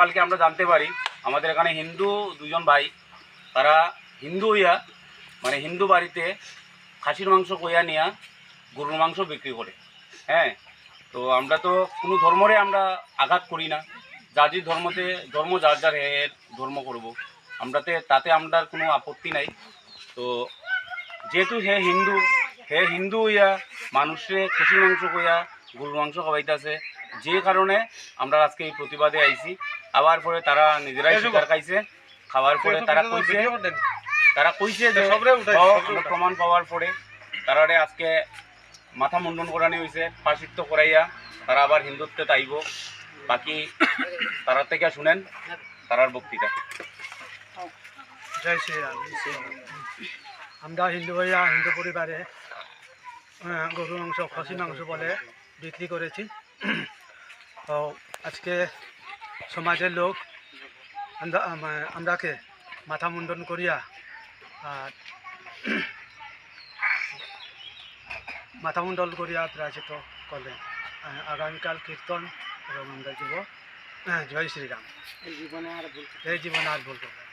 কালকে আমরা জানতে পারি আমাদের এখানে হিন্দু দুজন ভাই, তারা হিন্দু হইয়া মানে হিন্দু বাড়িতে খাসির মাংস কইয়া নিয়া গরুর মাংস বিক্রি করে। হ্যাঁ, তো আমরা তো কোনো ধর্মরে আমরা আঘাত করি না, যার ধর্মতে ধর্ম যার যার এর ধর্ম করব, তাতে আমরা কোনো আপত্তি নাই। তো যেহেতু হে হিন্দু হইয়া মানুষে খাসির মাংস কইয়া গরুর মাংস খাওয়াইতেছে, যে কারণে আমরা আজকে এই প্রতিবাদে আইছি। আবার পরে তারা নিজেরাই শিকার খাইছে, খাওয়ার পরে তারা কইছে যে প্রমাণ পাওয়ার পরে তারা আজকে মাথা মুন্ডন করানি হয়েছে, ফাঁসিত্ব করাইয়া তারা আবার হিন্দুত্বে তাইব। বাকি তারা থেকে শুনেন তারার বক্তৃতা। জয় শ্রীরাম। আমরা হিন্দু হইয়া হিন্দু পরিবারে গরু মাংস খাসি মাংস বলে বিক্রি করেছি। তো আজকে সমাজের লোক আমরাকে মাথা মুন্ডন করিয়া মাথা মুন্ডন করিয়া প্রায়চিত করলেন। আগামীকাল কীর্তন এবং আমরা যাব। জয় শ্রীরাম। এই জীবনে আর ভুল করব না।